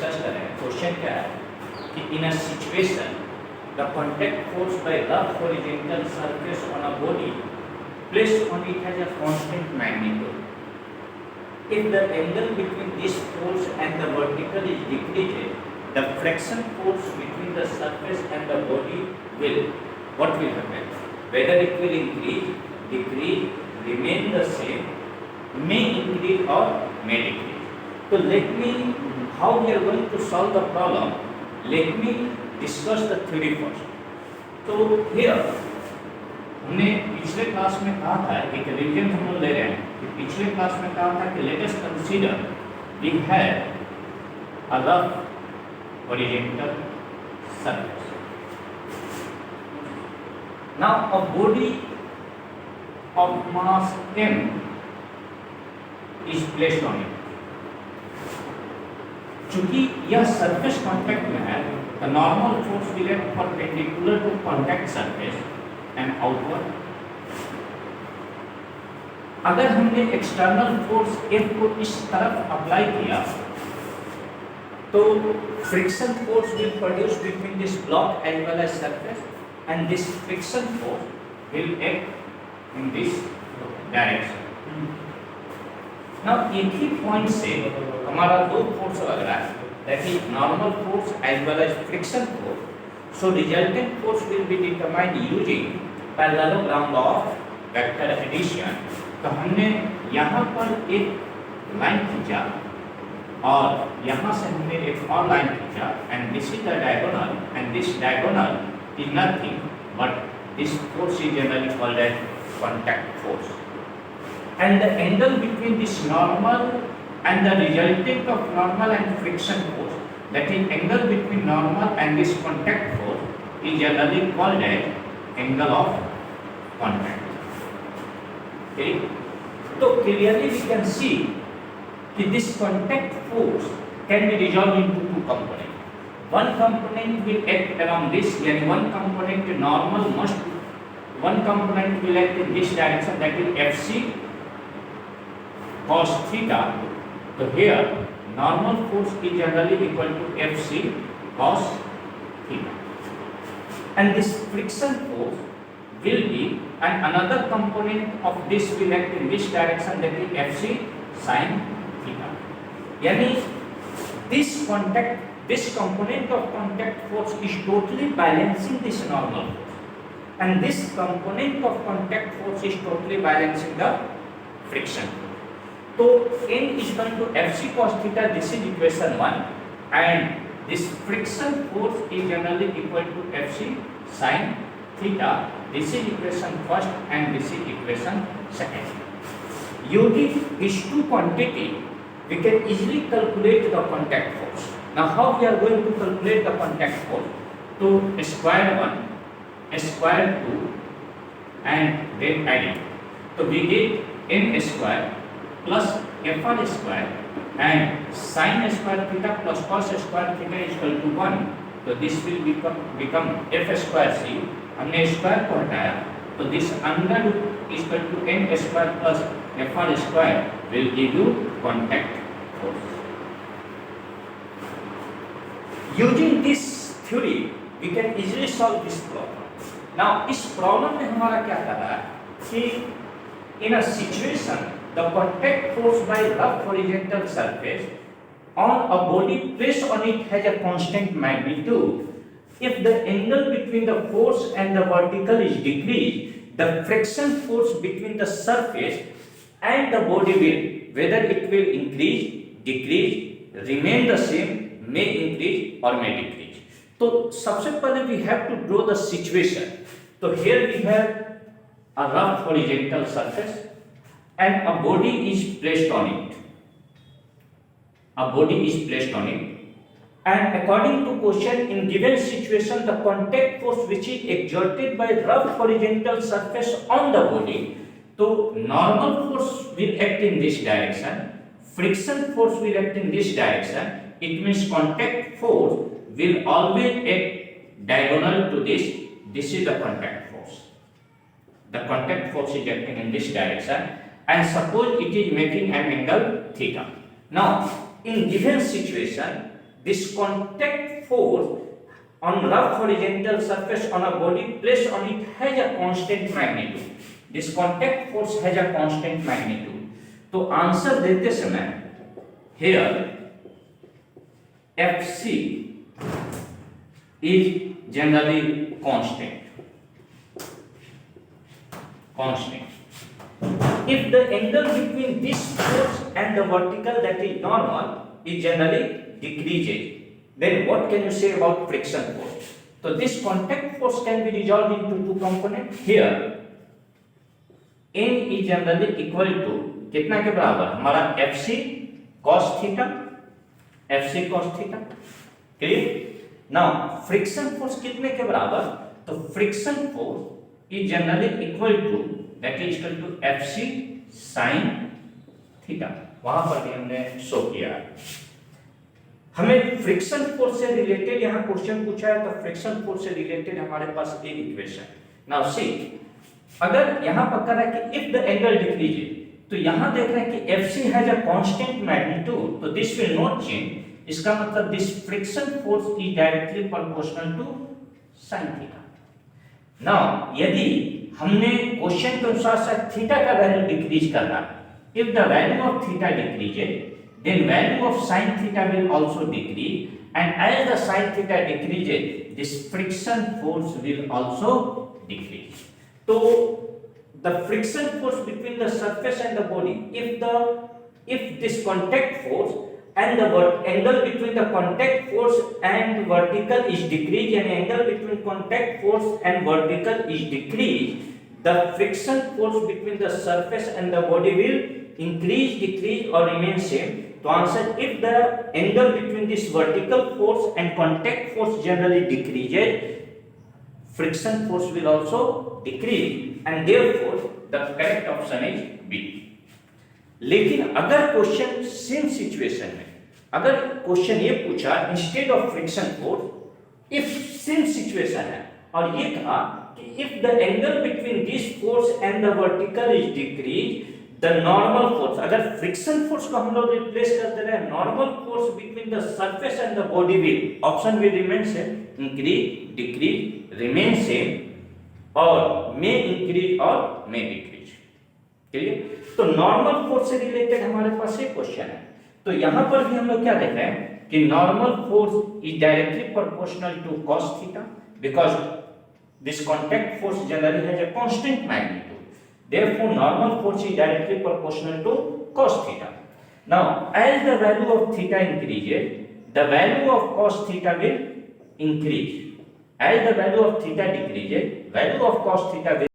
Discuss करें। Question क्या है कि in a situation the contact force by rough horizontal surface on a body placed on it has a constant magnitude. If the angle between this force and the vertical is decreased, the friction force between the surface and the body will, what will happen? Whether it will increase, decrease, remain the same, may increase or may decrease. So let me, how we are going to solve the problem, let me discuss the theory first. So here, हमने पिछले class में कहा था, एक revision हम लोग ले रहे हैं कि पिछले क्लास में कहा था कि let us consider we have a rough horizontal surface. Now a body of mass m is placed on it. चूंकि यह सरफेस कांटेक्ट में है, the normal force will act perpendicular to contact surface and outward. अगर हमने external force F को इस तरफ apply किया तो friction force will produce between this block as well as surface and this friction force will act in this direction. Now एक ही point से हमारा दो फोर्स लग रहा है, that is normal force as well as friction force. So resultant force will be determined using parallelogram of vector addition। तो हमने यहाँ पर एक लाइन खींचा और यहाँ से हमने एक और लाइन खींचा and this is the diagonal and this diagonal is nothing but this force is generally called as contact force। And the angle between this normal and the resultant of normal and friction force, that is angle between normal and this contact force, is generally called as angle of contact। Okay, so clearly we can see that this contact force can be resolved into two components। One component will act along this, and one component normal must, one component will act in this direction, that is Fc cos theta। So here normal force is generally equal to Fc cos theta, and this friction force will be, and another component of this will act in this direction, that is Fc sin theta। यानी this component of contact force is totally balancing this normal force, and this component of contact force is totally balancing the friction force। तो n is equal to Fc cos theta, this is equation 1, and this friction force is generally equal to Fc sin theta, this is equation first and this is equation second। Using these two quantity we can easily calculate the contact force। Now how we are going to calculate the contact force? To square 1, square 2 and then adding, so we get n square plus f1 square and sin square theta plus cos square theta is equal to 1। तो this will become f square c, हमने square को हटाया तो this under is equal to n square plus f1 square will give you contact force। Using this theory we can easily solve this problem। Now इस problem में हमारा क्या कर रहा है कि in a situation the contact force by rough horizontal surface on a body placed on it has a constant magnitude। If the angle between the force and the vertical is decreased, the friction force between the surface and the body will, whether it will increase, decrease, remain the same, may increase or may decrease। तो सबसे पहले we have to draw the situation। तो here we have a rough horizontal surface and a body is placed on it, a body is placed on it, and according to question in given situation the contact force which is exerted by rough horizontal surface on the body, so normal force will act in this direction, friction force will act in this direction, it means contact force will always act diagonal to this is the contact force, the contact force is acting in this direction, and suppose it is making an angle theta। Now in given situation this contact force on rough horizontal surface on a body placed on it has a constant magnitude. This contact force has a constant magnitude. तो answer देते समय here Fc is generally constant. If the angle between this force and the vertical, that is normal, is generally decreases, then what can you say about friction force? So this contact force can be resolved into two components. Here n is generally equal to कितना के बराबर, हमारा Fc cos theta, Fc cos theta, clear? Now friction force कितने के बराबर? तो friction force is generally equal to, that is equal to Fc sin theta. वहां पर भी हमने शो किया. हमें फ्रिक्शन फोर्स से रिलेटेड यहां क्वेश्चन पूछा है, तो फ्रिक्शन फोर्स से रिलेटेड हमारे पास एक इक्वेशन. नाउ सी, अगर यहां पर कह रहा है कि इफ द एंगल डिक्रीजेस, तो यहां देख रहे हैं कि Fc has a constant magnitude, तो दिस विल नॉट चेंज. इसका मतलब this friction force is directly proportional to sin theta. Now यदि हमने क्वेश्चन के अनुसार से थीटा का वैल्यू डिक्रीज करना, if the value of theta decreases, then value of sin theta will also decrease, and as the sin theta decreases, this friction force will also decrease. So the friction force between the surface and the body, if this contact force and the angle between the contact force and vertical is decreased, and angle between contact force and vertical is decreased, the friction force between the surface and the body will increase, decrease or remain same. To answer, if the angle between this vertical force and contact force generally decreases, friction force will also decrease, and therefore the correct option is B. लेकिन अगर question same situation में, अगर question ये पूछा instead of friction force, if same situation है और ये कहा कि if the angle between this force and the vertical is decrease, the normal force, अगर फ्रिक्शन फोर्स को हम लोग रिप्लेस कर दे रहे हैं normal force between the surface and the body will, option will remain same, increase, decrease, remain same और may increase और मे decrease. Clear? तो नॉर्मल फोर्स से रिलेटेड हमारे पास एक क्वेश्चन है. तो यहां पर भी हम लोग क्या देख रहे हैं कि normal force is directly proportional to cos theta, because this contact force generally has a constant magnitude. Therefore, normal force is directly proportional to cos theta. Now, as the value of theta increases, the value of cos theta will increase. As the value of theta decreases, value of cos theta will